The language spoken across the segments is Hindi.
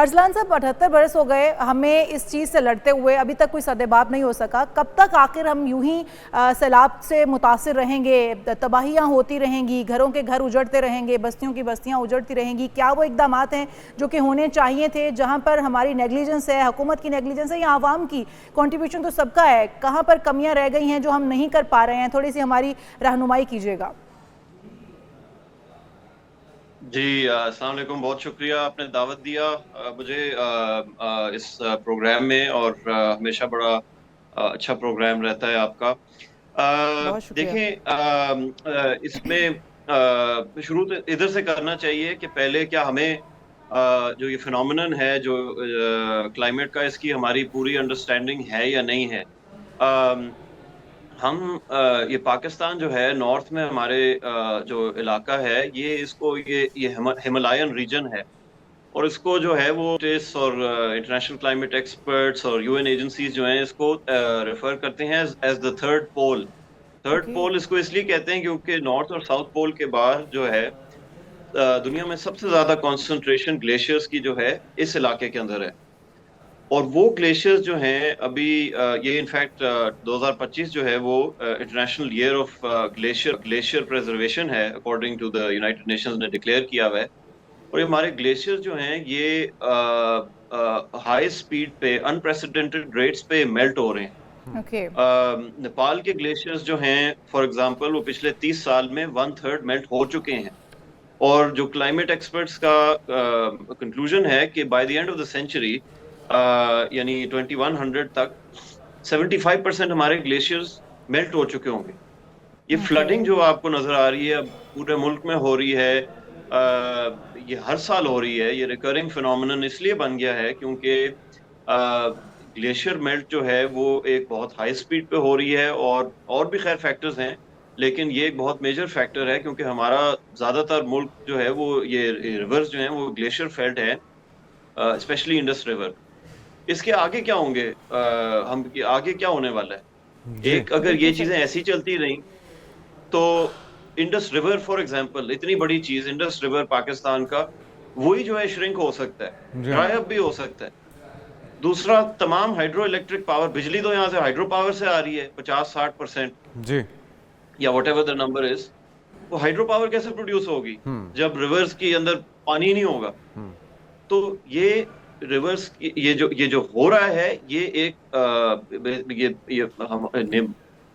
अरसलान साहब, 78 बरस हो गए हमें इस चीज़ से लड़ते हुए, अभी तक कोई सद्देबाब नहीं हो सका। कब तक आखिर हम यूं ही सैलाब से मुतासिर रहेंगे, तबाहियां होती रहेंगी, घरों के घर उजड़ते रहेंगे, बस्तियों की बस्तियां उजड़ती रहेंगी? क्या वो इकदामात हैं जो कि होने चाहिए थे, जहां पर हमारी नेग्लिजेंस है, हुकूमत की नेग्लिजेंस है या आवाम की? कंट्रीब्यूशन तो सबका है, कहाँ पर कमियाँ रह गई हैं जो हम नहीं कर पा रहे हैं? थोड़ी सी हमारी रहनुमाई कीजिएगा। जी, अस्सलाम वालेकुम। बहुत शुक्रिया, आपने दावत दिया मुझे इस प्रोग्राम में, और हमेशा बड़ा अच्छा प्रोग्राम रहता है आपका। बहुत शुक्रिया। देखें, इसमें शुरू तो इधर से करना चाहिए कि पहले क्या हमें जो ये फिनोमिनन है, जो क्लाइमेट का, इसकी हमारी पूरी अंडरस्टैंडिंग है या नहीं है। हम ये पाकिस्तान जो है, नॉर्थ में हमारे जो इलाका है, ये इसको ये हिमालयन रीजन है। और इसको जो है वो स्टेट्स और इंटरनेशनल क्लाइमेट एक्सपर्ट्स और यूएन एजेंसीज जो हैं, इसको रेफर करते हैं as the third pole. Third okay. Pole इसको इसलिए कहते हैं क्योंकि नॉर्थ और साउथ पोल के बाहर जो है दुनिया में सबसे ज्यादा कंसंट्रेशन ग्लेशियर्स की जो है इस इलाके के अंदर है। और वो ग्लेशियर्स जो हैं अभी ये इनफैक्ट 2025 जो है वो international year of glacier preservation है, according to the United Nations ने डिक्लेयर किया हुआ है। और ये हमारे ग्लेशियर्स जो हैं ये हाई स्पीड पे, अनप्रेसिडेंटेड रेट्स पे मेल्ट हो रहे हैं। ओके। नेपाल के ग्लेशियर्स जो हैं, फॉर एग्जांपल, वो पिछले 30 साल में 1/3 मेल्ट हो चुके हैं। और जो क्लाइमेट एक्सपर्ट्स का कंक्लूजन है कि by the end of the century, यानी 2100 तक 75% हमारे ग्लेशियर्स मेल्ट हो चुके होंगे। ये ओके। फ्लडिंग जो आपको नजर आ रही है अब पूरे मुल्क में हो रही है, ये हर साल हो रही है। ये रिकरिंग फिनोमिनन इसलिए बन गया है क्योंकि ग्लेशियर मेल्ट जो है वो एक बहुत हाई स्पीड पे हो रही है, और भी खैर फैक्टर्स हैं, लेकिन ये एक बहुत मेजर फैक्टर है क्योंकि हमारा ज्यादातर मुल्क जो है वो ये रिवर्स जो है वो ग्लेशियर फेल्ट है, स्पेशली इंडस रिवर। इसके आगे क्या होंगे, हम आगे क्या होने वाला है? जी। एक, अगर ये बिल्कुल चीजें सही। ऐसी चलती रही तो इंडस रिवर, फॉर एग्जांपल, इतनी बड़ी चीज इंडस रिवर पाकिस्तान का, वही जो है श्रिंक हो सकता है, जी हाँ। ड्राई अप भी हो सकता है। दूसरा, तमाम हाइड्रो इलेक्ट्रिक पावर, बिजली तो यहाँ से हाइड्रो पावर से आ रही है 50-60%, जी। या what ever the number is. वो हाइड्रो पावर कैसे प्रोड्यूस होगी हम्म। जब रिवर्स के अंदर पानी नहीं होगा? हम्म। तो ये रिवर्स, ये जो हो रहा है, ये एक ये हम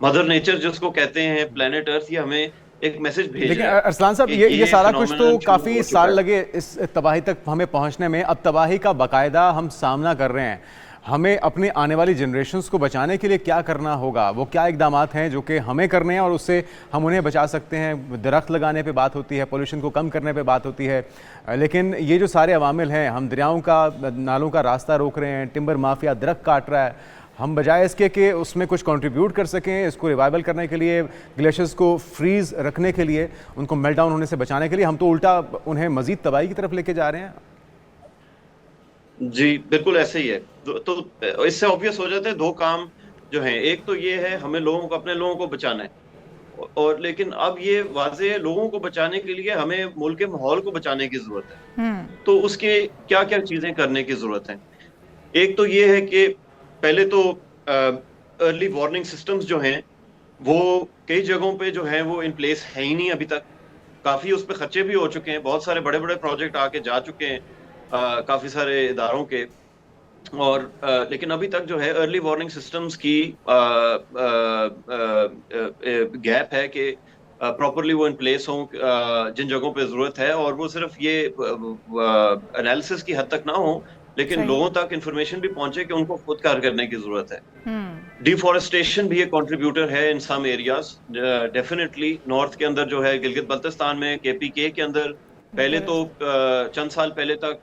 मदर नेचर जिसको कहते हैं, प्लेनेट अर्थ, ये हमें एक मैसेज भेज लेकिन रहा है अरसलान साहब, कि ये सारा कुछ तो फिनोमेनन शुरू काफ़ी हो चुका साल है। लगे इस तबाही तक हमें पहुंचने में। अब तबाही का बाकायदा हम सामना कर रहे हैं। हमें अपनी आने वाली जनरेशन्स को बचाने के लिए क्या करना होगा? वो क्या इकदामात हैं जो कि हमें करने हैं और उससे हम उन्हें बचा सकते हैं? दरख्त लगाने पे बात होती है, पोल्यूशन को कम करने पे बात होती है, लेकिन ये जो सारे अवामिल हैं, हम दरियाओं का, नालों का रास्ता रोक रहे हैं, टिम्बर माफिया दरख्त काट रहा है। हम बजाय इसके कि उसमें कुछ कंट्रीब्यूट कर सकें, इसको रिवाइवल करने के लिए, ग्लेशियर्स को फ्रीज रखने के लिए, उनको मेल्ट डाउन होने से बचाने के लिए, हम तो उल्टा उन्हें मजीद तबाही की तरफ लेके जा रहे हैं। जी, बिल्कुल ऐसे ही है। तो इससे ऑब्वियस हो जाते हैं दो काम जो हैं। एक तो ये है, हमें लोगों को, अपने लोगों को बचाना है, और लेकिन अब ये वाज़ेह है, लोगों को बचाने के लिए हमें मुल्क के माहौल को बचाने की जरूरत है। हम्म। तो उसके क्या क्या चीजें करने की जरूरत है? एक तो ये है कि पहले तो अर्ली वार्निंग सिस्टम्स जो हैं वो कई जगहों पे जो है वो इन प्लेस है ही नहीं अभी तक। काफी उस पर खर्चे भी हो चुके हैं, बहुत सारे बड़े बड़े प्रोजेक्ट आके जा चुके हैं काफी सारे इदारों के, और लेकिन अभी तक जो है अर्ली वार्निंग सिस्टम्स की गैप है कि प्रॉपरली वो इन प्लेस हों जिन जगहों पे जरूरत है, और वो सिर्फ ये एनालिसिस की हद तक ना हो, लेकिन सही। लोगों तक इंफॉर्मेशन भी पहुंचे कि उनको खुद कार्य करने की जरूरत है। हम्म। डिफॉरेस्टेशन भी एक कंट्रीब्यूटर है इन सम एरियाज, डेफिनेटली। नॉर्थ के अंदर जो है, गिलगित बल्तिस्तान में, केपीके के अंदर, पहले तो चंद साल पहले तक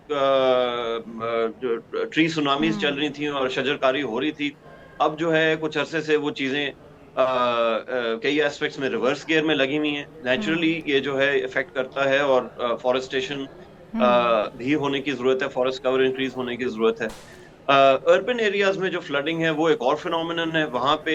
ट्री सुनामीज चल रही थी और शजरकारी हो रही थी। अब जो है कुछ अरसे से वो चीजें कई एस्पेक्ट्स में रिवर्स गियर में लगी हुई हैं। नेचुरली ये जो है इफेक्ट करता है, और फॉरेस्टेशन भी होने की जरूरत है, फॉरेस्ट कवर इंक्रीज होने की जरूरत है। अर्बन एरियाज में जो फ्लडिंग है वो एक और फिनोमिनन है, वहां पे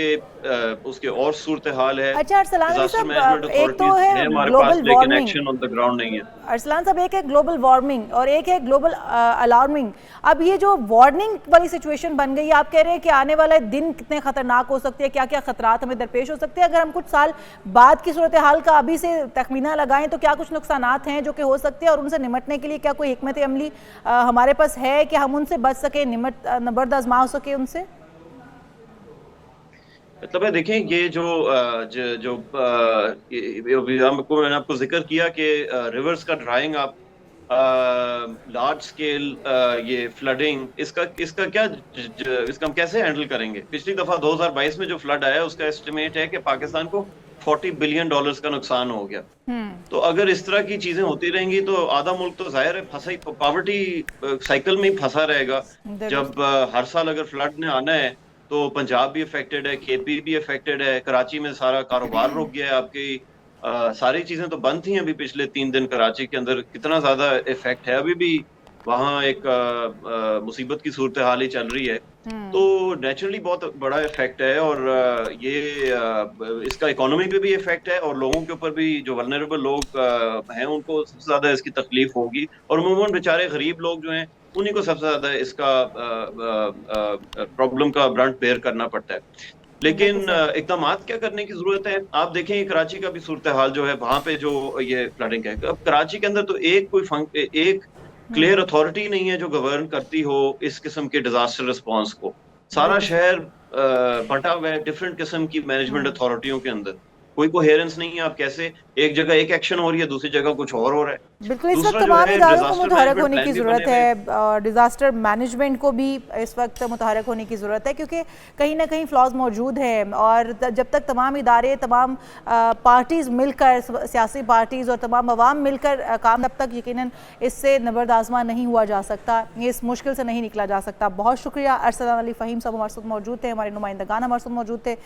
उसके और सूरत हाल है। अच्छा अरसलान डिजास्टर साहब, मैनेजमेंट एक तो अथॉरिटीज है है हमारे पास, ग्लोबल लेकिन warming. Action on the ground नहीं है। अरसलान साहब, एक है ग्लोबल वार्मिंग और एक है ग्लोबल अलार्मिंग। अब ये जो वार्निंग वाली सिचुएशन बन गई है, आप कह रहे हैं कि आने वाले दिन कितने खतरनाक हो सकते हैं, क्या क्या खतरात हमें दरपेश हो सकते हैं। अगर हम कुछ साल बाद की सूरत हाल का अभी से तखमीना लगाएं तो क्या कुछ नुकसानात हैं जो कि हो सकते हैं, और उनसे निपटने के लिए क्या कोई हिकमत अमली हमारे पास है कि हम उनसे बच सके, नबर्द आजमा सके उनसे? मतलब है, देखें, ये जो मैंने आपको जिक्र किया कि रिवर्स का ड्राइंग अप, लार्ज स्केल ये फ्लडिंग, इसका क्या इसका हम कैसे हैंडल करेंगे। पिछली दफा 2022 में जो फ्लड आया उसका एस्टिमेट है कि पाकिस्तान को $40 बिलियन का नुकसान हो गया। तो अगर इस तरह की चीजें होती रहेंगी तो आधा मुल्क तो जाहिर है फंसा ही, पॉवर्टी साइकिल में ही फंसा रहेगा। जब हर साल अगर फ्लड ने आना है तो पंजाब भी अफेक्टेड है, केपी भी अफेक्टेड है, कराची में सारा कारोबार रुक गया है, आपकी सारी चीजें तो बंद थी अभी पिछले 3 दिन। कराची के अंदर कितना ज्यादा इफेक्ट है, अभी भी वहाँ एक मुसीबत की सूरत हाल ही चल रही है। तो नेचुरली बहुत बड़ा इफेक्ट है, और इसका इकोनॉमी पे भी इफेक्ट है, और लोगों के ऊपर भी, जो वल्नरेबल लोग हैं उनको सबसे ज्यादा इसकी तकलीफ होगी, और अमूमन बेचारे गरीब लोग जो हैं उन्हीं को सबसे ज्यादा इसका प्रॉब्लम का ब्रंट बेयर करना पड़ता है। लेकिन इकदाम क्या करने की जरूरत है। आप देखें कराची का भी सूरत हाल जो है, वहां पे जो ये फ्लडिंग है, अब कराची के अंदर तो एक क्लियर अथॉरिटी नहीं है जो गवर्न करती हो इस किस्म के डिजास्टर रिस्पॉन्स को। सारा शहर बंटा हुआ है डिफरेंट किस्म की मैनेजमेंट अथॉरिटियों के अंदर, कोई कोहेरेंस नहीं है। आप कैसे एक जगह एक एक्शन हो रही है, दूसरी जगह कुछ और हो रहा है। बिल्कुल, इस वक्त तमाम इदारों को मुतहरक होने की ज़रूरत है, डिज़ास्टर मैनेजमेंट को भी इस वक्त मुतहरक होने की ज़रूरत है, क्योंकि कहीं ना कहीं फ्लॉज मौजूद हैं। और जब तक तमाम इदारे, तमाम पार्टीज़ मिलकर, सियासी पार्टीज़ और तमाम अवाम मिलकर काम, तब तक यकीनन इससे नबर्द आज़मा नहीं हुआ जा सकता, ये इस मुश्किल से नहीं निकला जा सकता। बहुत शुक्रिया। अरसलान अली फ़हीम साहब हमारे साथ मौजूद थे, हमारे नुमाइंदगान हमारे साथ मौजूद थे।